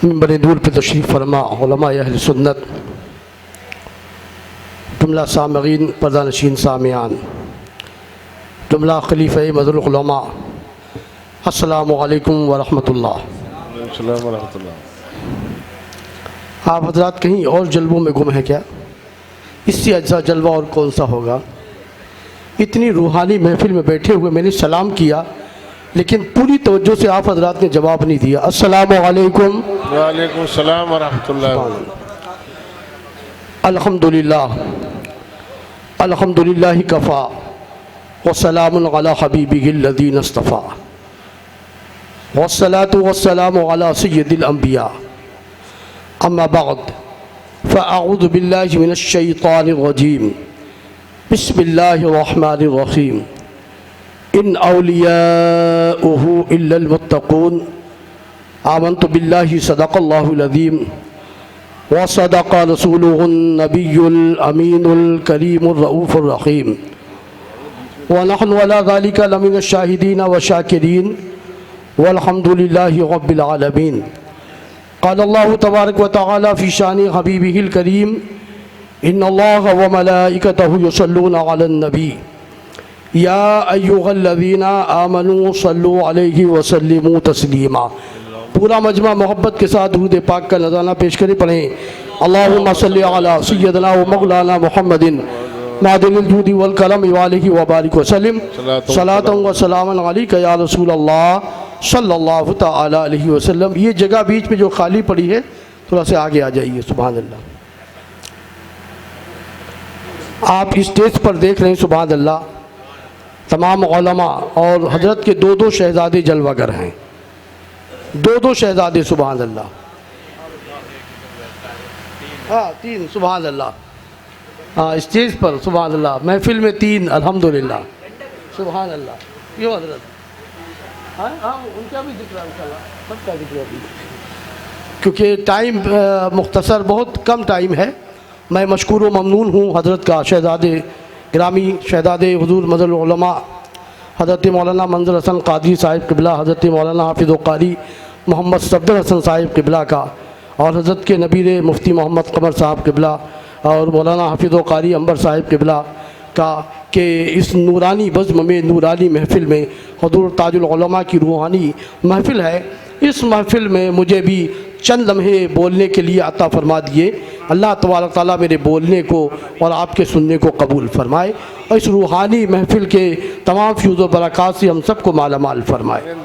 बड़े दूर पे तशरीफ़ फरमा उलमा अहल सुन्नत, जुमला सामईन, पर्दा नशीन सामियान, जुमला खलीफ़ा मदरुल उलमा, अस्सलामु अलैकुम व रहमतुल्लाह। आप हज़रात कहीं और जलवों में गुम हैं क्या? इससे अच्छा जलवा और कौन सा होगा? इतनी रूहानी महफिल में बैठे हुए मैंने सलाम किया, लेकिन पूरी तवज्जो से आप हज़रात ने जवाब नहीं दिया। अस्सलामु अलैकुम। वालेकुम सलाम व रहमतुल्लाह। अल्हम्दुलिल्लाह अल्हम्दुलिल्लाह कफ़ा व सलामुन अला हबीबिहिल्लज़ी नस्तफ़ा वस्सलातु वस्सलामु अला सय्यदिल अंबिया अम्मा बअद फ़अऊज़ु बिल्लाहि मिनश शैतानिर रजीम बिस्मिल्लाहिर रहमानिर रहीम इन औलियाउहु इल्लल मुत्तक़ून आमन्तु बिल्लाहि सदक़ल्लाहुल अज़ीम व सदक़ रसूलुहुन नबियुल अमीनुल करीमुर रऊफ़ुर रहीम व नहनु अला ज़ालिका लमिनश शाहिदीन व शाकिरीन वल्हम्दुलिल्लाहि रब्बिल आलमीन। क़ाल अल्लाहु तबारक व तआला फ़ी शानि हबीबिहिल करीम इन्नल्लाह व मलाइकतहु युसल्लूना अलन नबी या अय्युहल्लज़ीना आमनू सल्लु अलैहि व सल्लिमू तस्लीमा। पूरा मजमा मोहब्बत के साथ दुरूद पाक का नज़ाना पेश करें, पढ़ें अल्लाहुम्मा सल्लि अला सय्यदना व मौलाना मुहम्मदिन मादिनिल जूदी वल करम व आलिहि व बारिक व सल्लिम सलातन व सलामन अलैका या रसूल अल्लाह सल्लल्लाहु तआला अलैहि वसल्लम। ये जगह बीच में जो खाली पड़ी है, थोड़ा सा आगे आ जाइए। सुभान अल्लाह। आप स्टेज पर देख रहे हैं, सुभान अल्लाह, तमाम उलमा और हजरत के दो दो शहजादे जलवागर हैं, दो दो शहजादे। सुभान अल्लाह। हाँ, तीन। सुभान अल्लाह। हाँ, स्टेज पर। सुभान अल्लाह। महफिल में तीन। अल्हम्दुलिल्लाह। सुभान अल्लाह। क्यों हजरत? हाँ हाँ, उनका भी जिक्र इंशाअल्लाह, सबका जिक्र अभी, क्योंकि टाइम मुख्तसर, बहुत कम टाइम है। मैं मशकूर व ममनून हूँ हजरत का, शहजादे ग्रामी, शहजादे हुजूर मदरुल उलमा हज़रत मौलाना मंज़र हसन क़ादरी साहिब क़िबला, हज़रत मौलाना हाफ़िज़ क़ारी मोहम्मद सफ़दर हसन साहिब क़िबला का, और हज़रत के नबीर मुफ्ती मोहम्मद क़मर साहब क़िबला और मौलाना हाफ़िज़ क़ारी अंबर साहिब क़िबला का, के इस नूरानी बज़्म में, नूरानी महफ़िल में, हुज़ूर ताजुल उलमा की रूहानी महफ़िल है। इस महफ़िल में मुझे भी चंद लम्हे बोलने के लिए अता फ़रमा दिए। अल्लाह तबारक ताला मेरे बोलने को और आपके सुनने को कबूल फ़रमाए, और इस रूहानी महफ़िल के तमाम फ्यूज़ व बरक़ात से हम सबको मालामाल फ़रमाए।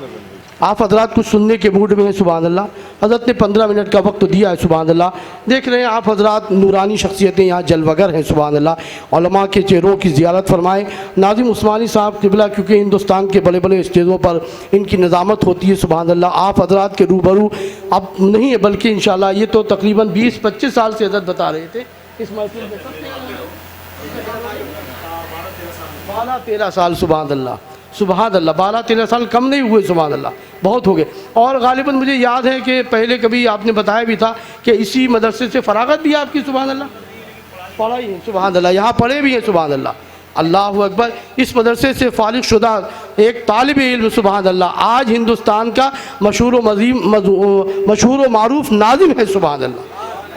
आप हज़रात कुछ सुनने के मूड में हैं। सुभान अल्लाह। हज़रत ने 15 मिनट का वक्त दिया है। सुभान अल्लाह। देख रहे हैं आप हज़रात, नूरानी शख्सियतें यहाँ जलवगर हैं। सुभान अल्लाह। उलमा के चेहरों की ज़ियारत फरमाएँ। नाज़िम उस्मानी साहब क़िबला, क्योंकि हिंदुस्तान के बड़े बड़े स्टेजों पर इनकी निज़ामत होती है। सुभान अल्लाह। आप हज़रात के रूबरू अब नहीं है, बल्कि इंशाअल्लाह ये तो तकरीबन 20-25 साल से हज़रत बता रहे थे इस महफिल में, 12-13 साल। सुभान अल्लाह। सुभान अल्लाह। 12-13 साल कम नहीं हुए। सुभान अल्लाह, बहुत हो गए। और गालिबन मुझे याद है कि पहले कभी आपने बताया भी था कि इसी मदरसे से फ़रागत भी आपकी, सुभान अल्लाह, पढ़ाई है। सुभान अल्लाह। यहाँ पढ़े भी हैं। सुभान अल्लाह। अल्लाहु अकबर। इस मदरसे से फारिग शुदा एक तालिब इल्म, सुभान अल्लाह, आज हिंदुस्तान का मशहूर व मारूफ नाज़िम है। सुभान अल्लाह।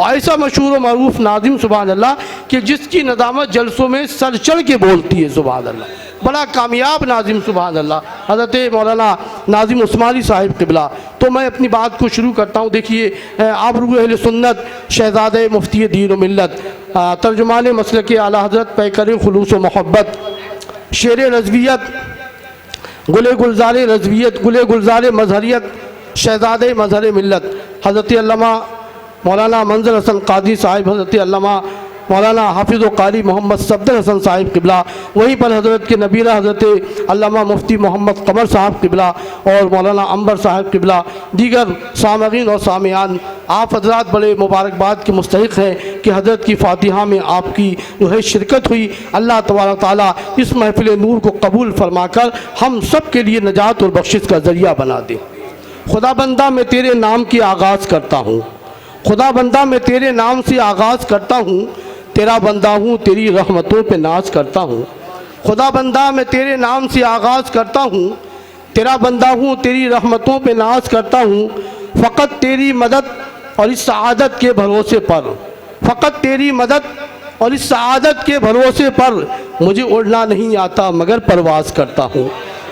ऐसा मशहूर व मारूफ नाज़िम, सुभान अल्लाह, कि जिसकी नदामत जलसों में सर चढ़ के बोलती है। सुभान अल्लाह। बड़ा कामयाब नाज़िम, सुभान अल्लाह, हज़रत मौलाना नाज़िम उस्मानी साहिब क़िबला। तो मैं अपनी बात को शुरू करता हूँ। देखिए, आबरू अहले सुन्नत, शहज़ादे मुफ्ती दीन व मिल्लत, तर्जुमान मसलक आला हज़रत, पैकर खुलूस व मोहब्बत, शेर रज़वियत, गुले गुलज़ार रज़वियत, गुले गुलज़ार मज़हरियत, शहज़ादे मज़हर मिल्लत, हज़रत अल्लामा मौलाना मंज़र हसन क़ादरी साहिब, हज़रत अल्लामा मौलाना हाफ़िज़ क़ारी मोहम्मद सफ़दर हसन साहिब क़िबला, वहीं पर हज़रत के नबीरा हज़रत अल्लामा मुफ्ती मोहम्मद क़मर साहब क़िबला और मौलाना अंबर साहब क़िबला, दीगर सामईन और सामियान, आप हज़रात बड़े मुबारकबाद के मुस्तहिक़ हैं कि हज़रत की फ़ातिहा में आपकी जो है शिरकत हुई। अल्लाह तबारक ताला इस महफ़िल नूर को कबूल फ़रमाकर हम सब के लिए नजात और बख्शिश का ज़रिया बना दे। खुदा बंदा मैं तेरे नाम की आगाज़ करता हूँ, खुदा बंदा मैं तेरे नाम से आगाज़ करता हूँ, तेरा बंदा हूँ, तेरी रहमतों पे नाज करता हूँ। खुदा बंदा मैं तेरे नाम से आगाज़ करता हूँ, तेरा बंदा हूँ, तेरी रहमतों पे नाज करता हूँ। फ़कत तेरी मदद और इस सआदत के भरोसे पर, फ़कत तेरी मदद और इस सआदत के भरोसे पर। मुझे उड़ना नहीं आता मगर परवाज़ करता हूँ,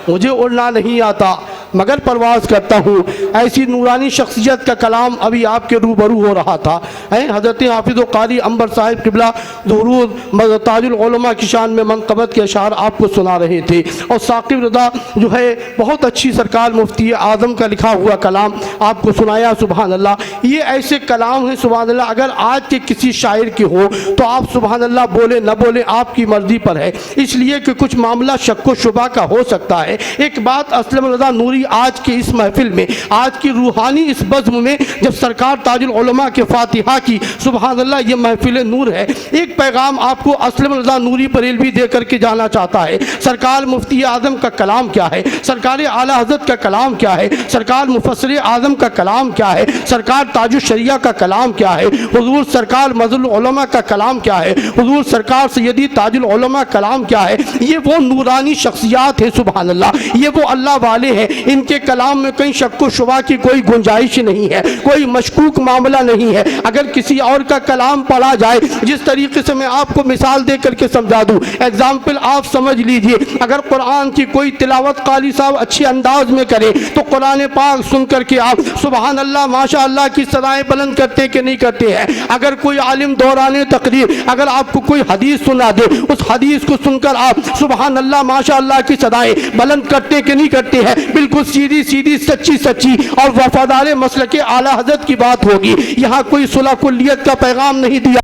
मुझे उड़ना नहीं आता मगर परवाज़ करता हूँ। ऐसी नूरानी शख्सियत का कलाम अभी आपके रूबरू हो रहा था। हज़रत हाफिज़ कारी अंबर साहिब क़िबला दुरूद ताजुल उलमा की शान में मनक़बत के अशार आपको सुना रहे थे। और साक़िब रज़ा जो है बहुत अच्छी सरकार मुफ्ती आज़म का लिखा हुआ कलाम आपको सुनाया। सुबहान अल्लाह। ये ऐसे कलाम हैं सुबहान अल्लाह, अगर आज के किसी शायर के हो तो आप सुबहान अल्लाह बोले न बोले आपकी मर्ज़ी पर है, इसलिए कि कुछ मामला शक व शुबा का हो सकता है। एक बात असलम रज़ा नूरी आज की इस महफिल में, आज की रूहानी इस बज़्म में, जब सरकार ताजुल उलमा के फातिहा की सुबहान अल्लाह ये महफिल नूर है, एक पैगाम आपको असलम रज़ा नूरी बरेलवी दे करके जाना चाहता है। सरकार मुफ्ती आज़म का कलाम क्या है, सरकार आला हज़रत का कलाम क्या है, सरकार मुफस्सिर आज़म का कलाम क्या है, सरकार ताजुल शरिया का कलाम क्या है, हुज़ूर सरकार मज़लुल उलमा का कलाम क्या है, हुज़ूर सरकार सैयदी ताजुल उलमा कलाम क्या है। ये वो नूरानी शख्सियात है सुबहान अल्लाह, ये वो अल्लाह वाले हैं। इनके कलाम में कहीं शक व शुबा की कोई गुंजाइश नहीं है, कोई मशकूक मामला नहीं है। अगर किसी और का कलाम पढ़ा जाए, जिस तरीके से मैं आपको मिसाल दे करके समझा दूँ, एग्जाम्पल आप समझ लीजिए, अगर कुरान की कोई तिलावत क़ारी साहब अच्छे अंदाज में करे तो कुरान पाक सुन करके आप सुबहान अल्लाह माशा अल्लाह की सदाएं बुलंद करते कि नहीं करते हैं। अगर कोई आलिम दौरान तकरीर अगर आपको कोई हदीस सुना दे, उस हदीस को सुनकर आप सुबहान अल्लाह माशा अल्लाह की सदाएं बुलंद करते कि नहीं करते हैं। बिल्कुल सीधी सीधी सच्ची सच्ची और वफादार मसलक आला हज़रत की बात होगी। यहाँ कोई सुलह कुल्लियत का पैगाम नहीं दिया।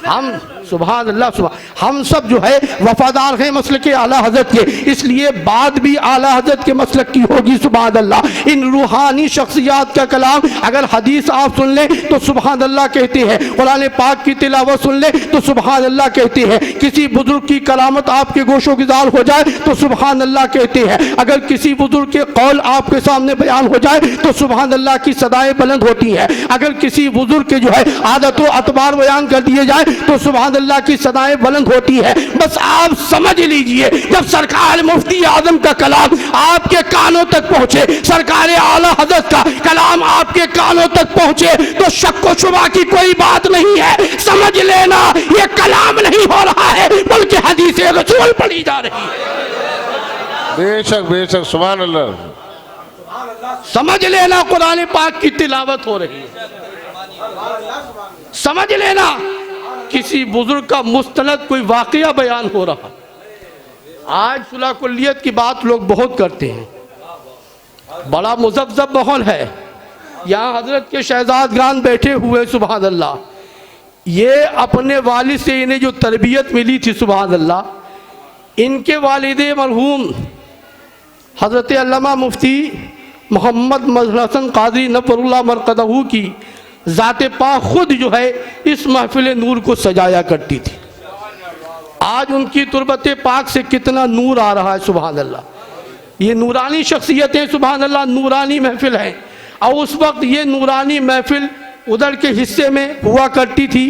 हम सुभान अल्लाह सुभान हम सब जो है वफादार हैं मसलक आला हज़रत के, इसलिए बात भी आला हज़रत के मसलक की होगी। सुभान अल्लाह। इन रूहानी शख्सियात का कलाम अगर हदीस आप सुन लें तो सुभान अल्लाह कहते हैं, कुरान पाक की तिलावत सुन लें तो सुभान अल्लाह कहते हैं, किसी बुजुर्ग की कलामत आपके गोशो गुजार हो जाए तो सुभान अल्लाह कहते हैं, अगर किसी बुजुर्ग के कौल आपके सामने बयान हो जाए तो सुभान अल्लाह की सदाएं बुलंद होती हैं। अगर किसी बुजुर्ग के जो है आदत व अतबार बयान कर दिए जाए तो सुभान अल्लाह की सदाएं बुलंद होती है। बस आप समझ लीजिए, जब सरकार मुफ्ती आज़म का कलाम आपके कानों तक पहुंचे, सरकार आला हज़रत का कलाम आपके कानों तक पहुंचे तो शक व शुबा की कोई बात नहीं है। समझ लेना ये कलाम नहीं हो रहा है बल्कि हदीस रसूल पढ़ी जा रही है। बेशक बेशक सुभान अल्लाह। समझ लेना कुरान पाक की तिलावत हो रही है। समझ लेना किसी बुजुर्ग का मुस्तनद कोई वाकया बयान हो रहा। आज सुलह कुल्लियत की बात लोग बहुत करते हैं, बड़ा मुज़ब्ज़ब माहौल है। यहाँ हजरत के शहजादगान बैठे हुए सुभान अल्लाह, ये अपने वालिद से इन्हें जो तरबियत मिली थी सुभान अल्लाह, इनके वालिदे मरहूम हज़रत अल्लामा मुफ्ती मोहम्मद मज़हर हसन क़ादरी नफ़रुल्लाह मरक़दहू की ज़ाते पाक खुद जो है इस महफिल नूर को सजाया करती थी। आज उनकी तुरबत पाक से कितना नूर आ रहा है सुभान अल्लाह। ये नूरानी शख्सियतें सुभान अल्लाह, नूरानी महफिल है। और उस वक्त ये नूरानी महफिल उधर के हिस्से में हुआ करती थी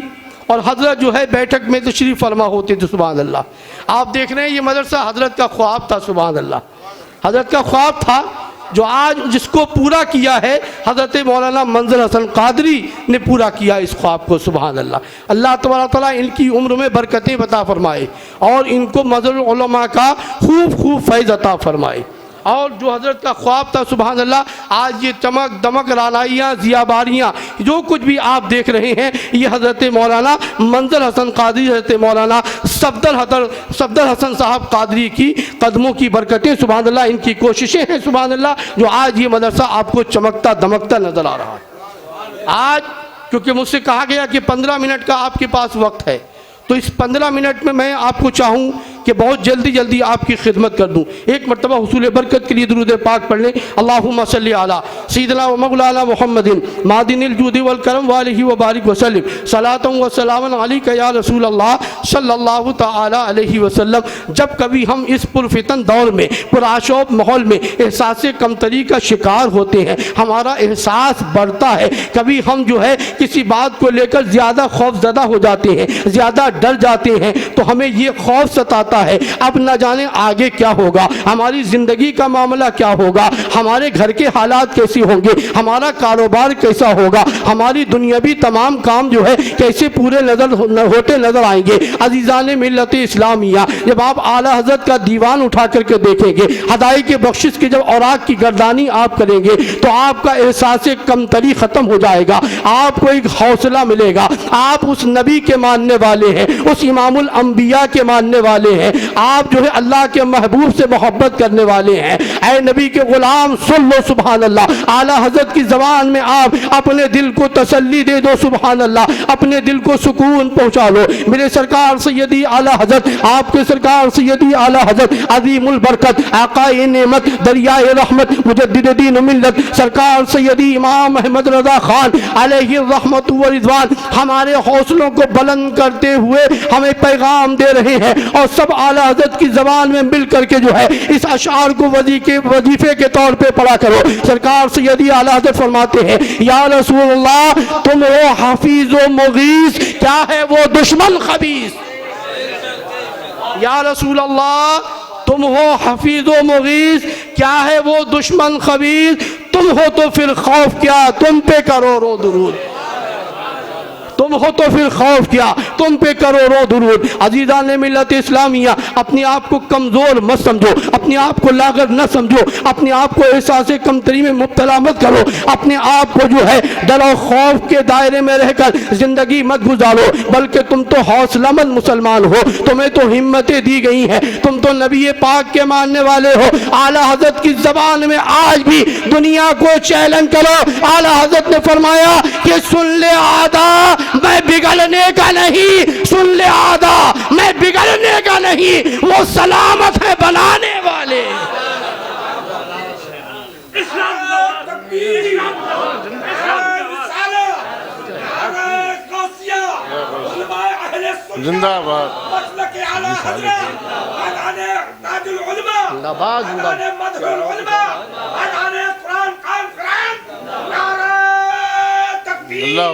और हजरत जो है बैठक में तशरीफ़ फरमा होते थे सुभान अल्लाह। आप देख रहे हैं ये मदरसा हजरत का ख्वाब था सुभान अल्लाह, हजरत का ख्वाब था जो आज जिसको पूरा किया है हज़रत मौलाना मंज़र हसन क़ादरी ने पूरा किया इस ख्वाब को सुभान अल्लाह। अल्लाह तबारक तआला इनकी उम्र में बरकतें अता फरमाए और इनको मज़हरुल उलमा का खूब खूब फैज़ अता फरमाए। और जो हज़रत का ख्वाब था सुभान अल्लाह, आज ये चमक दमक रानाइयाँ ज़ियाबारियाँ जो कुछ भी आप देख रहे हैं ये हज़रत मौलाना मंज़र हसन क़ादरी, हज़रत मौलाना सफदर हसन साहब क़ादरी की कदमों की बरकतें सुभान अल्लाह, इनकी कोशिशें हैं सुभान अल्लाह, जो आज ये मदरसा आपको चमकता दमकता नज़र आ रहा है। आज क्योंकि मुझसे कहा गया कि 15 मिनट का आपके पास वक्त है, तो इस 15 मिनट में मैं आपको चाहूँ कि बहुत जल्दी जल्दी आपकी खिदमत कर दूँ। एक मरतबा हुसूल बरकत के लिए दुरूद पाक पढ़ लें। अल्लाहुम्मा सल्ली अला सय्यिदिना व मौलाना मुहम्मदिन मादिनिल जुदी वल करम व आलिहि व बारिक व सल्लिम सलातन व सलामन अलैका या रसूल अल्लाह सल्लल्लाहु तआला अलैहि वसल्लम। जब कभी हम इस पुरफितन दौर में पुराशोब माहौल में एहसास कमतरी का शिकार होते हैं, हमारा एहसास बढ़ता है, कभी हम जो है किसी बात को लेकर ज़्यादा खौफज़दा हो जाते हैं, ज़्यादा डर जाते हैं, तो हमें ये खौफ सताता जाता है। अब न जाने आगे क्या होगा, हमारी ज़िंदगी का मामला क्या होगा, हमारे घर के हालात कैसे होंगे, हमारा कारोबार कैसा होगा, हमारी दुनियावी तमाम काम जो है कैसे पूरे होते नजर आएंगे। अजीज़ान मिल्लत इस्लामिया, जब आप आला हज़रत का दीवान उठा करके देखेंगे, हदाई के बख्शिश की जब औराक की गर्दानी आप करेंगे तो आपका एहसास कमतरी ख़त्म हो जाएगा, आपको एक हौसला मिलेगा। आप उस नबी के मानने वाले हैं, उस इमामुल अंबिया के मानने वाले हैं, आप जो है अल्लाह के महबूब से मोहब्बत करने वाले हैं। ऐ नबी के गुलाम सुन लो सुभान अल्लाह, आला हज़रत की ज़बान में आप अपने दिल को तसल्ली दे दो सुभान अल्लाह, अपने दिल को सुकून पहुँचा लो। मेरे सरकार सैयदी आला हज़रत, आपके सरकार सैयदी आला हज़रत अज़ीमुल बरकत आक़ाए नेमत दरियाए रहमत मुजद्दिद दीन मिल्लत सरकार सैयदी इमाम अहमद रज़ा खान अलैहि रहमत व रिज़वान हमारे हौसलों को बुलंद करते हुए हमें पैगाम दे रहे हैं। और सब आला हज़रत की ज़बान में मिल करके जो है इस अशार को वजीफे के तौर पे पढ़ा करो। सरकार सैयदी आला हज़रत फरमाते हैं, या रसूलल्लाह तुम हो हाफिज़ व मुगीस, क्या है वो दुश्मन खबीस। या रसूल अल्लाह तुम हो हफीज़ व मुगीस, क्या है वो दुश्मन खबीस। तुम हो तो फिर खौफ क्या, तुम पे करोड़ों दुरूद। तुम हो तो फिर खौफ क्या, तुम पे करोड़ों दुरूद। अजीज़ान मिल्लत इस्लामिया, अपने आप को कमज़ोर मत समझो, अपने आप को लागत न समझो, अपने आप को एहसास कमतरी में मुब्तला मत करो, अपने आप को जो है डर और खौफ के दायरे में रहकर ज़िंदगी मत गुजारो, बल्कि तुम तो हौसलामंद मुसलमान हो, तुम्हें तो हिम्मतें दी गई हैं, तुम तो नबी पाक के मानने वाले हो। आला हज़रत की ज़बान में आज भी दुनिया को चैलेंज करो। आला हज़रत ने फरमाया कि सुन ले आदा मैं बिगड़ने का नहीं, सुन ले आदा मैं बिगड़ने का नहीं, वो सलामत है बनाने वाले। जिंदाबाद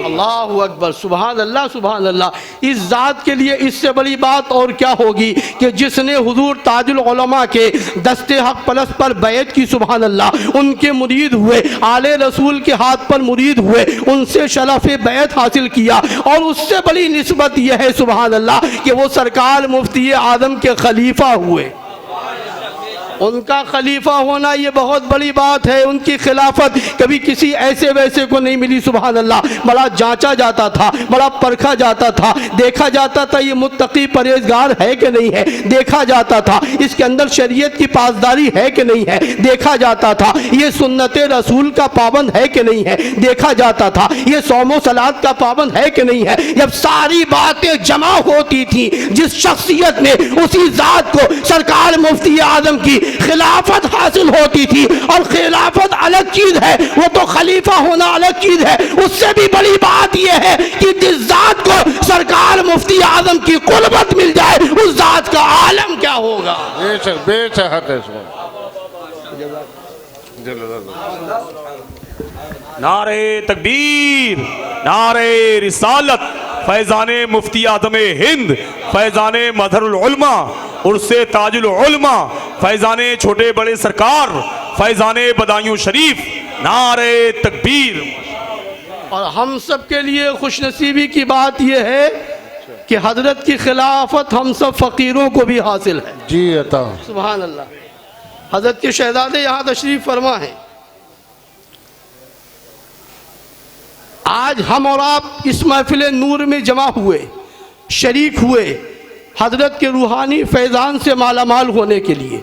अल्लाहु अकबर सुभान अल्लाह सुभान अल्लाह। इस ज़ात के लिए इससे बड़ी बात और क्या होगी कि जिसने हुजूर ताजुल उलमा के दस्ते हक पलस पर बैत की सुभान अल्लाह, उनके मुरीद हुए, आले रसूल के हाथ पर मुरीद हुए, उनसे शरफ़ बैत हासिल किया। और उससे बड़ी निस्बत यह है सुभान अल्लाह कि वो सरकार मुफ्ती आदम के खलीफा हुए। उनका खलीफा होना ये बहुत बड़ी बात है। उनकी खिलाफत कभी किसी ऐसे वैसे को नहीं मिली सुभान अल्लाह। बड़ा जांचा जाता था, बड़ा परखा जाता था, देखा जाता था ये मुत्तकी परहेजगार है कि नहीं है, देखा जाता था इसके अंदर शरीयत की पासदारी है कि नहीं है, देखा जाता था ये सुन्नत रसूल का पाबंद है कि नहीं है, देखा जाता था ये सौम सलात का पाबंद है कि नहीं है। जब सारी बातें जमा होती थी, जिस शख्सियत ने उसी ज़ात को सरकार मुफ्ती आदम की खिलाफत हासिल होती थी, और खिलाफत अलग चीज है, वो तो खलीफा होना अलग चीज है। उससे भी बड़ी बात यह है कि जिस जात को सरकार मुफ्ती आजम की कुर्बत मिल जाए, उस जात का आलम क्या होगा। नारे तकबीर, नारे रिसालत, फैज़ाने मुफ्ती आदम हिंद, फैज़ाने मज़हरुल उलमा, उर्से ताजुल उलमा, फैज़ाने छोटे बड़े सरकार, फैज़ाने बदायूं शरीफ, नारे तकबीर। और हम सब के लिए खुशनसीबी की बात यह है कि हजरत की खिलाफत हम सब फ़कीरों को भी हासिल है। जी अता सुभान अल्लाह। हजरत के शहजादे यहाँ तशरीफ़ फरमा है। आज हम और आप इस महफिल नूर में जमा हुए, शरीक हुए हजरत के रूहानी फैज़ान से मालामाल होने के लिए।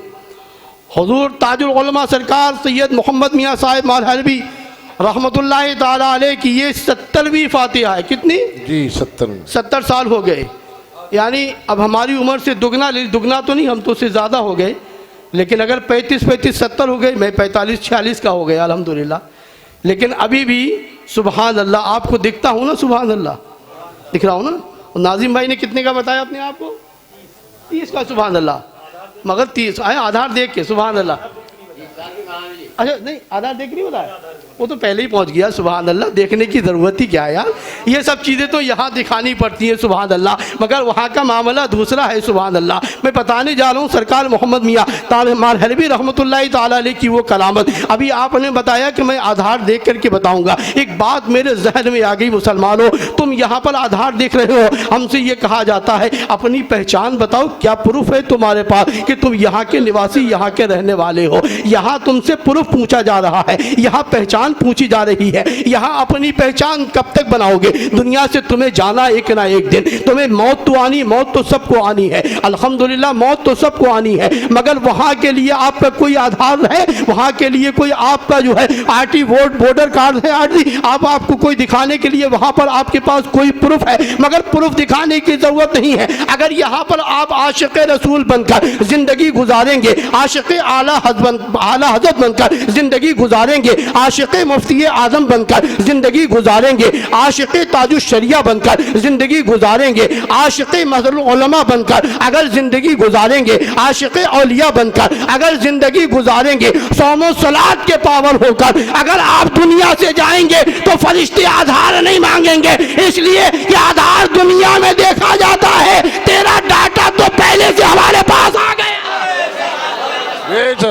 हुजूर ताजुल उलमा सरकार सैयद मोहम्मद मियाँ साहिब मालहरबी रहमतुल्लाह ताला अलैह की ये 70वीं फातिहा है। कितनी? जी 70 साल हो गए। यानी अब हमारी उम्र से दुगना तो नहीं, हम तो उससे ज़्यादा हो गए, लेकिन अगर 35 70 हो गए, मैं 45 46 का हो गया अल्हम्दुलिल्लाह। लेकिन अभी भी सुभान अल्लाह आपको दिखता हूँ ना, सुभान अल्लाह दिख रहा हूँ ना। नाजिम भाई ने कितने का बताया अपने आप को? 30 का सुभान अल्लाह, मगर 30 आधार देख के सुभान अल्लाह। अच्छा नहीं, आधार देख नहीं बताया। वो तो पहले ही पहुंच गया, सुभान अल्लाह, देखने की ज़रूरत ही क्या है यार। ये सब चीज़ें तो यहाँ दिखानी पड़ती हैं, सुभान अल्लाह, मगर वहाँ का मामला दूसरा है, सुभान अल्लाह। मैं बताने जा रहा हूँ सरकार मोहम्मद मियाँ मारहरबी रहमतुल्लाहि ताला अलैह की वो करामत। अभी आपने बताया कि मैं आधार देख करके बताऊँगा, एक बात मेरे जहन में आ गई, मुसलमानों तुम यहाँ पर आधार देख रहे हो, हमसे ये कहा जाता है अपनी पहचान बताओ, क्या प्रूफ है तुम्हारे पास कि तुम यहाँ के निवासी, यहाँ के रहने वाले हो। यहाँ तुमसे प्रूफ पूछा जा रहा है, यहाँ पहचान पूछी जा रही है। यहाँ अपनी पहचान कब तक बनाओगे? दुनिया से तुम्हें जाना एक ना एक दिन, तुम्हें मौत तो आनी, मौत तो सबको आनी है, अल्हम्दुलिल्लाह मौत तो सबको आनी है, मगर वहाँ के लिए आपका कोई आधार है? वहाँ के लिए कोई आपका जो है आरटी वोटर कार्ड है, आरटी आपको कोई दिखाने के लिए वहाँ पर आपके पास कोई प्रूफ है? मगर प्रूफ दिखाने की जरूरत नहीं है। अगर यहाँ पर आप आशिक़ रसूल बनकर जिंदगी गुजारेंगे, आशिक़ आला हज़रत बनकर जिंदगी गुजारेंगे, आशिक़ मुफ्ती आज़म बनकर जिंदगी गुजारेंगे, आशिक़ ताजुश शरिया बनकर जिंदगी गुजारेंगे, आशिक़ मज़हरुल उलमा बनकर अगर जिंदगी गुजारेंगे, आशिक़ औलिया बनकर अगर जिंदगी गुजारेंगे, सौमो सलात के पावन होकर अगर आप दुनिया से जाएंगे तो फरिश्ते आधार नहीं मांगेंगे, इसलिए कि आधार दुनिया में देखा जाता है, तेरा डाटा तो पहले से हमारे पास आ गया।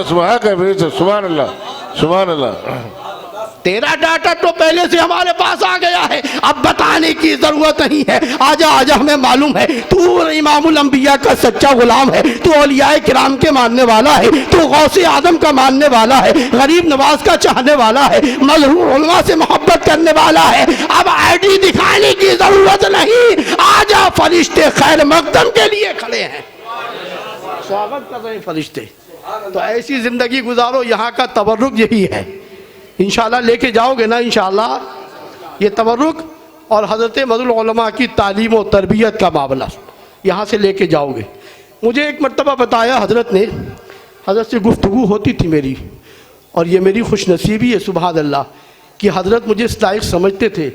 सुभान अल्लाह, सुभान अल्लाह। तेरा डाटा तो पहले से हमारे पास आ गया है, अब बताने की जरूरत नहीं है। आजा आजा, हमें मालूम है तू इमामुल अंबिया का सच्चा गुलाम है, तू औलियाए किराम के मानने वाला है, तू गौसे आदम का मानने वाला है, गरीब नवाज का चाहने वाला है, मजहूर उलमा से मोहब्बत करने वाला है। अब आईडी दिखाने की जरूरत नहीं, आजा, फरिश्ते खैर मकदम के लिए खड़े हैं, स्वागत कर रहे हैं फरिश्ते। तो ऐसी जिंदगी गुजारो, यहाँ का तबर्रुक यही है। इंशाल्लाह लेके जाओगे ना, इंशाल्लाह ये तबर्रुक और हज़रत मज़हरुल उलमा की तालीम और तरबियत का मामला यहाँ से लेके जाओगे। मुझे एक मरतबा बताया हज़रत ने, हज़रत से गुफ्तगू होती थी मेरी, और ये मेरी खुशनसीबी है सुभान अल्लाह कि हज़रत मुझे इस लायक समझते थे।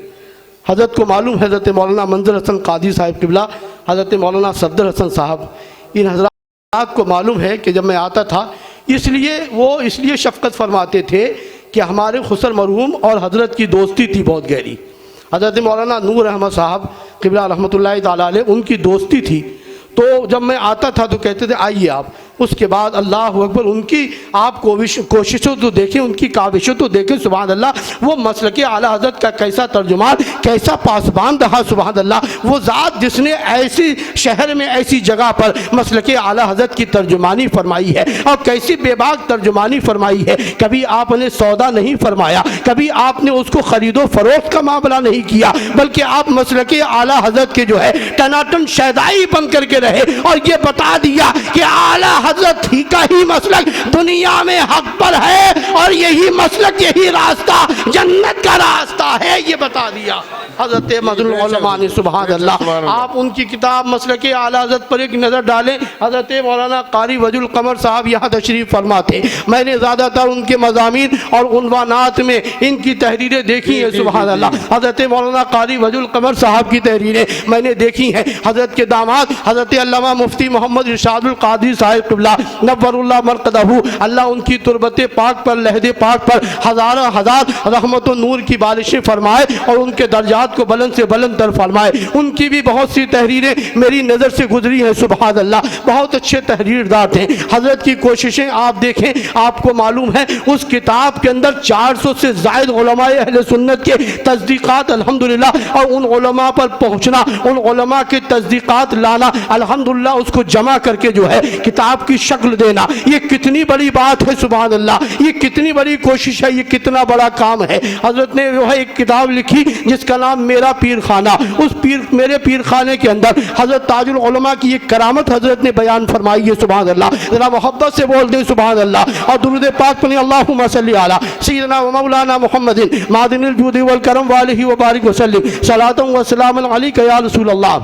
हज़रत को मालूम है, हज़रत मौलाना मंजर हसन कादी साहिब क़िबला, हज़रत मौलाना सफदर हसन साहब, इन हज़रात को मालूम है कि जब मैं आता था इसलिए शफ़क़त फरमाते थे कि हमारे खुसर मरहूम और हज़रत की दोस्ती थी बहुत गहरी। हज़रत मौलाना नूर अहमद साहब क़िबला रहमतुल्लाहि ताला अलैह, उनकी दोस्ती थी। तो जब मैं आता था तो कहते थे आइए आप। उसके बाद अल्लाह अकबर, उनकी आप कोशिशों तो देखें, उनकी काविशों तो देखें, सुभान अल्लाह, वो मसलके आला हज़रत का कैसा तर्जुमान, कैसा पासबान रहा, सुभान अल्लाह। वो ज़ात जिसने ऐसी शहर में ऐसी जगह पर मसलके आला हज़रत की तर्जुमानी फरमाई है, और कैसी बेबाक तर्जुमानी फरमाई है। कभी आपने सौदा नहीं फरमाया, कभी आपने उसको ख़रीदो फरोख्त का मामला नहीं किया, बल्कि आप मसलके आला हज़रत के जो है टनाटन शैदाई बन करके रहे, और ये बता दिया कि आला हज़रत ही का ही मसलक दुनिया में हक पर है, और यही मसलक, यही रास्ता जन्नत का रास्ता है, ये बता दिया हज़रत मज़हरुल उलमा ने, सुभान अल्लाह। आप उनकी किताब मसलके आला हज़रत पर एक नज़र डालें। हज़रत मौलाना कारी वजुल कमर साहब यहाँ तशरीफ़ फरमा थे। मैंने ज़्यादातर उनके मज़ामीन और उन्वानात में इनकी तहरीरें देखी हैं, सुभान अल्लाह। हज़रत मौलाना कारी वजुल कमर साहब की तहरीरें मैंने देखी हैं। हज़रत के दामाद हज़रत अल्लामा मुफ्ती मोहम्मद इरशादुल क़ादी साहिब क़िबला नव्वरुल्लाह मरक़दहू, अल्लाह उनकी तुरबत पाक पर, लहदे पाक पर हज़ारों हज़ार रहमत और नूर की बारिशें फरमाए, और उनके दर्जात को बुलंद से बुलंद तर फरमाए। उनकी भी बहुत सी तहरीरें मेरी नज़र से गुजरी हैं, सुभान अल्लाह। बहुत अच्छे तहरीरदार थे। हज़रत की कोशिशें आप देखें, आपको मालूम है उस किताब के अंदर 400 से ज़ायद उलमाए अहले सुन्नत के तस्दीक़ात अल्हम्दुलिल्लाह, और उन उलमा पर पहुँचना, उन उलमा के तस्दीक़ात लाना, अल्हम्दुलिल्लाह उसको जमा करके जो है किताब की शक्ल देना, ये कितनी बड़ी बात है, सुभान अल्लाह। ये कितनी बड़ी कोशिश है, ये कितना बड़ा काम है। हज़रत ने जो है एक किताब लिखी जिसका नाम मेरा पीर खाना। उस मेरे पीर खाने के अंदर हज़रत ताजुल उलमा की एक करामत हज़रत ने बयान फरमाई है, सुभान अल्लाह। ज़रा मोहब्बत से बोल दे सुभान अल्लाह, और दुरूद पाक पढ़ें, अल्लाहुम्मा सल्ली अला सय्यिदना व मौलाना मुहम्मदिन मादिनिल जूदि वल करम व आलिहि व बारिक व सल्लिम सलातन व सलामन अलैका या रसूल अल्लाह।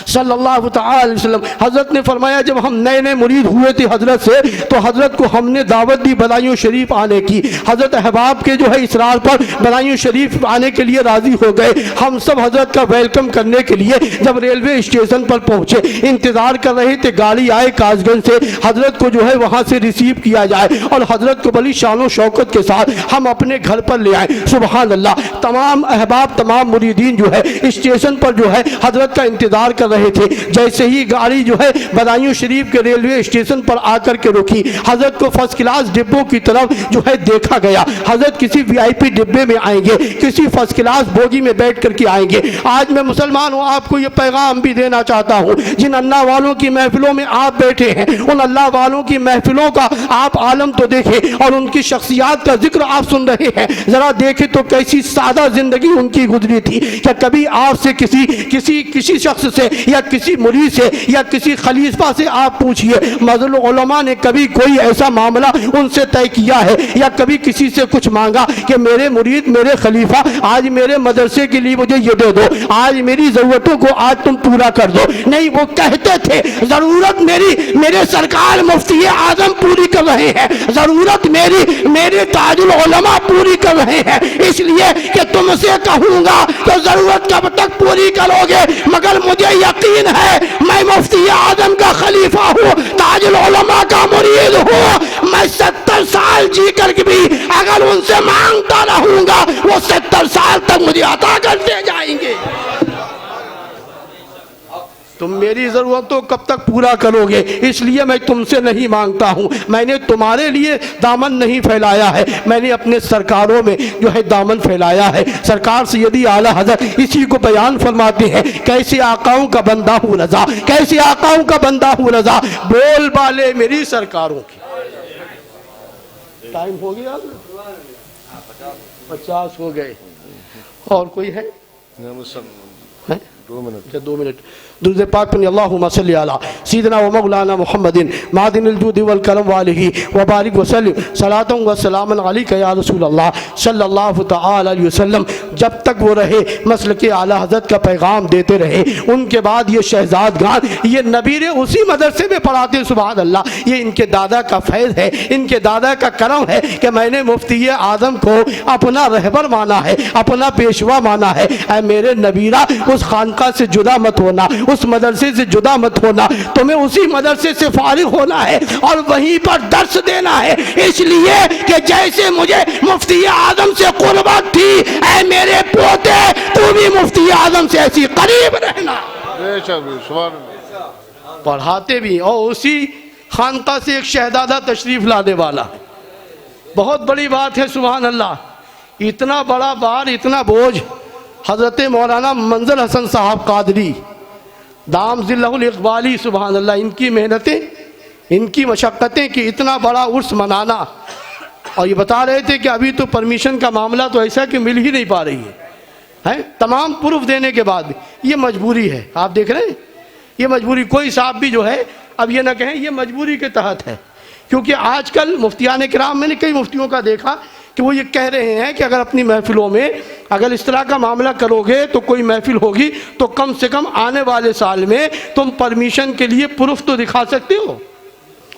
सल्लल्लाहु तआला अलैहि वसल्लम। हज़रत ने फरमाया जब हम नए नए मुरीद हुए थे हज़रत से, तो हज़रत को हमने दावत दी बदायूं शरीफ आने की। हज़रत अहबाब के जो है इसरार पर बदायूं शरीफ आने के लिए राज़ी हो गए। हम सब हज़रत का वेलकम करने के लिए जब रेलवे स्टेशन पर पहुँचे, इंतज़ार कर रहे थे गाड़ी आए कासगंज से, हज़रत को जो है वहाँ से रिसीव किया जाए और हज़रत को बड़ी शान और शौकत के साथ हम अपने घर पर ले आए। सुबहान अल्लाह। तमाम अहबाब तमाम मुरीदीन जो है स्टेशन पर जो है हज़रत का इंतज़ार कर रहे थे। जैसे ही गाड़ी जो है बदायूं शरीफ के रेलवे स्टेशन पर आकर के रुकी, हज़रत को फर्स्ट क्लास डिब्बों की तरफ जो है देखा गया। हज़रत किसी VIP डिब्बे में आएंगे, किसी फर्स्ट क्लास बोगी में बैठ करके आएंगे। आज मैं मुसलमान हूँ, आपको ये पैगाम भी देना चाहता हूँ, जिन अल्लाह वालों की महफिलों में आप बैठे हैं, उन अल्लाह वालों की महफिलों का आप आलम तो देखें और उनकी शख्सियात का जिक्र आप सुन रहे हैं, ज़रा देखें तो कैसी सादा ज़िंदगी उनकी गुजरी थी। क्या कभी आपसे किसी शख्स से या किसी मुरीद से या किसी खलीफा से आप पूछिए, मज़लूम उलमा ने कभी कोई ऐसा मामला उनसे तय किया है या कभी किसी से कुछ मांगा कि मेरे मुरीद मेरे खलीफा आज मेरे मदरसे के लिए मुझे ये दे दो, आज मेरी ज़रूरतों को आज तुम पूरा कर दो? नहीं, वो कहते थे ज़रूरत मेरे सरकार मुफ्ती आज़म पूरी कर रहे हैं, ज़रूरत मेरे ताजुल उलमा पूरी कर रहे हैं, इसलिए कि तुमसे कहूँगा तो ज़रूरत कब तक पूरी करोगे, मगर मुझे यकीन है मैं मुफ्ती आज़म का खलीफा हूँ, ताजुल उलमा का मुरीद हूँ। मैं 70 साल जी करके भी अगर उनसे मांगता रहूँगा वो 70 साल तक मुझे अता करते जाएंगे। तुम मेरी ज़रूरतों कब तक पूरा करोगे, इसलिए मैं तुमसे नहीं मांगता हूँ। मैंने तुम्हारे लिए दामन नहीं फैलाया है, मैंने अपने सरकारों में जो है दामन फैलाया है। सरकार सैयदी आला हज़रत इसी को बयान फरमाते हैं, कैसे आकाओं का बंदा हूँ रज़ा, कैसे आकाओं का बंदा हूँ रज़ा, बोल बाले मेरी सरकारों की। टाइम हो गया, 50 हो गए। और कोई है? 2 मिनट। दुरूद पाक पढ़िए, अल्लाहुम्मा सल्ली अला सय्यिदिना व मौलाना मुहम्मदिन मादिनिल जुदी वल करम वालिही व बारिक व सल्लिम सलातन व सलामन अलैका या रसूल अल्लाह सल्लल्लाहु तआला अलैहि वसल्लम। जब तक वो रहे मसलक आला हज़रत का पैगाम देते रहे। उनके बाद ये शहजादगान, ये नबीरे उसी मदरसे में पढ़ाते। सुभान अल्लाह। ये इनके दादा का फैज़ है, इनके दादा का करम है कि मैंने मुफ्ती आज़म को अपना रहबर माना है, अपना पेशवा माना है। ऐ मेरे नबीरा, उस खानका से जुदा मत होना, उस मदरसे से जुदा मत होना, तुम्हें उसी मदरसे से फारिग होना है और वहीं पर दर्स देना है। इसलिए कि जैसे मुझे मुफ्ती आज़म से कुर्बत थी, ऐ मेरे पोते तू भी मुफ्ती आज़म से ऐसी करीब रहना। पढ़ाते भी और उसी खानका से एक शहजादा तशरीफ लाने वाला है। बहुत बड़ी बात है। सुभान अल्लाह। इतना बड़ा बार, इतना बोझ हज़रत मौलाना मंजर हसन साहब कादरी दाम ज़िल्लहुल इक़बाली, सुभान अल्लाह, इनकी मेहनतें, इनकी मशक्क़तें कि इतना बड़ा उर्स मनाना। और ये बता रहे थे कि अभी तो परमिशन का मामला तो ऐसा कि मिल ही नहीं पा रही है, तमाम प्रूफ देने के बाद भी। ये मजबूरी है, आप देख रहे हैं, ये मजबूरी। कोई साहब भी जो है अब ये ना कहें ये मजबूरी के तहत है, क्योंकि आजकल मुफ्तियान किराम, मैंने कई मुफ्तियों का देखा कि वो ये कह रहे हैं कि अगर अपनी महफिलों में अगर इस तरह का मामला करोगे तो कोई महफिल होगी तो कम से कम आने वाले साल में तुम परमिशन के लिए प्रूफ तो दिखा सकते हो।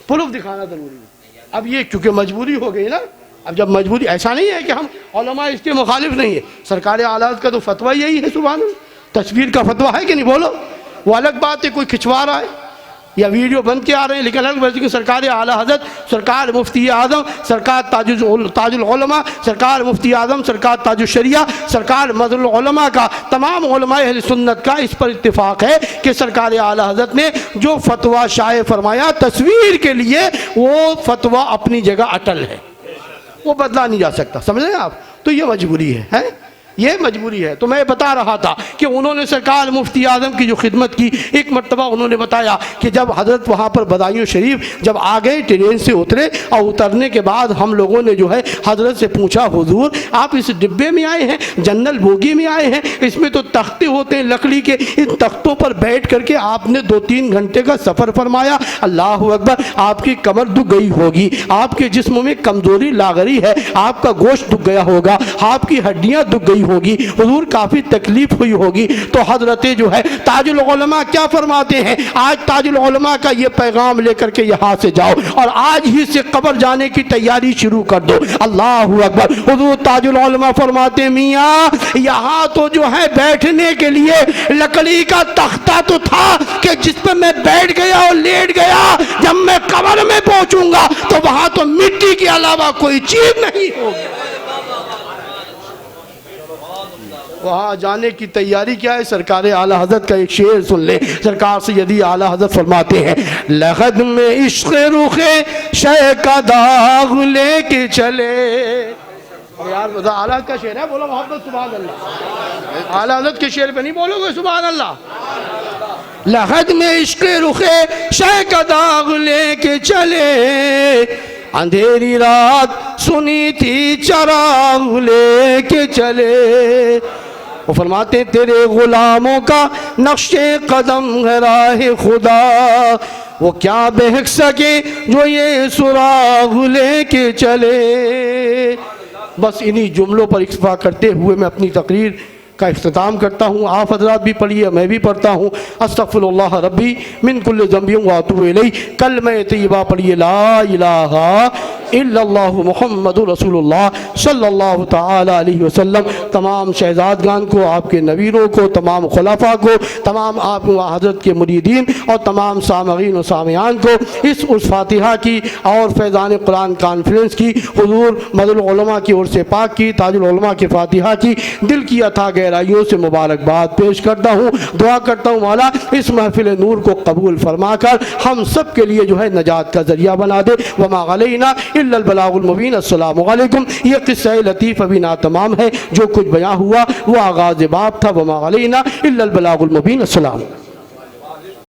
प्रूफ दिखाना ज़रूरी है। अब ये क्योंकि मजबूरी हो गई ना, अब जब मजबूरी, ऐसा नहीं है कि हम उलमा इसके मुखालिफ नहीं है, सरकार आला का तो फतवा यही है। सुभान अल्लाह। तस्वीर का फतवा है कि नहीं, बोलो। वो अलग बात है, कोई खिंचवा रहा है या वीडियो बन के आ रहे हैं, लेकिन अलग बात है कि सरकार आला हज़रत, सरकार मुफ्ती आज़म, सरकार ताजुल उलमा, सरकार मुफ्ती आज़म, सरकार ताजुल शरिया, सरकार मज़लुल उलमा का, तमाम उलमा अहले सुन्नत का इस पर इत्तिफाक है कि सरकार आला हज़रत ने जो फतवा शाये फरमाया तस्वीर के लिए, वो फतवा अपनी जगह अटल है, वो बदला नहीं जा सकता। समझ रहे हैं आप? तो ये मजबूरी है? ये मजबूरी है। तो मैं बता रहा था कि उन्होंने सरकार मुफ्ती आज़म की जो खिदमत की, एक मरतबा उन्होंने बताया कि जब हज़रत वहाँ पर बदायूं शरीफ जब आ गए, ट्रेन से उतरे और उतरने के बाद हम लोगों ने जो है हज़रत से पूछा, हुजूर आप इस डिब्बे में आए हैं, जनरल बोगी में आए हैं, इसमें तो तख्ते होते हैं लकड़ी के, इन तख्तों पर बैठ करके आपने 2-3 घंटे का सफ़र फरमाया। अल्लाह अकबर, आपकी कमर दुख गई होगी, आपके जिस्म में कमज़ोरी लाग रही है, आपका गोश्त दुख गया होगा। आपकी हड्डियां दुख गई होगी, हुजूर काफ़ी तकलीफ हुई होगी। तो हजरत जो है ताजुल उलमा क्या फरमाते हैं, आज ताजुल उलमा का ये पैगाम लेकर के यहाँ से जाओ और आज ही से कब्र जाने की तैयारी शुरू कर दो। अल्लाहु अकबर। हुजूर ताजुल उलमा फरमाते मियाँ यहाँ तो जो है बैठने के लिए लकड़ी का तख्ता तो था कि जिस पर मैं बैठ गया और लेट गया, जब मैं कब्र में पहुंचूंगा तो वहां तो मिट्टी के अलावा कोई चीज नहीं होगी। वहाँ जाने की तैयारी क्या है? सरकार आला हजरत का एक शेर सुन ले। सरकार से यदि आला हजरत फरमाते हैं, लहद में इश्क़ रुखे शय का दाग लेके चले। यार बता, आला हजरत का शेर है, बोलो मोहब्बत सुभान अल्लाह। आला हजरत के शेर पे नहीं बोलोगे सुभान अल्लाह? लहद में इश्क़ रुखे शय का दाग लेके चले, अंधेरी रात सुनी थी चराग लेके चले। वो फरमाते तेरे गुलामों का नक्शे कदम है राह खुदा, वो क्या बहक सके जो ये सुराग लेके चले। बस इन्हीं जुमलों पर इक्तफा करते हुए मैं अपनी तकरीर का इख्तिताम करता हूँ। आप हजरात भी पढ़िए, मैं भी पढ़ता हूँ। अस्तग़फिरुल्लाह रब्बी मिन कुल्लि ज़ंबि व अतूबु इलैह। कलमा तय्यबा पढ़िए, ला इलाहा इल्लल्लाहु मुहम्मदुर रसूलुल्लाह सल्लल्लाहु तआला अलैहि वसल्लम। तमाम शहजादगान को, आपके नवीरों को, तमाम खुलफा को, तमाम आप हज़रत के मुरीदीन और तमाम सामईन और सामियान को इस उस फातिहा की और फैज़ान कुरान कॉन्फ्रेंस की हुज़ूर मदरुल उलमा की ओर से पाक की ताजुल उलमा की फातिहा की दिल की अथा गहराइयों से मुबारकबाद पेश करता हूँ। दुआ करता हूँ मौला इस महफिल नूर को कबूल फरमाकर हम सब के लिए जो है नजात का ज़रिया बना दे। वमा अलैना इल्लल बलागुल मुबीन। अस्सलामु अलैकुम। ये किस्सा लतीफ़ अभी ना तमाम है, जो कुछ बयां हुआ वो आगाज़ बाब था। वमा अलैना इल्लल बलागुल मुबीन। अस्सलाम।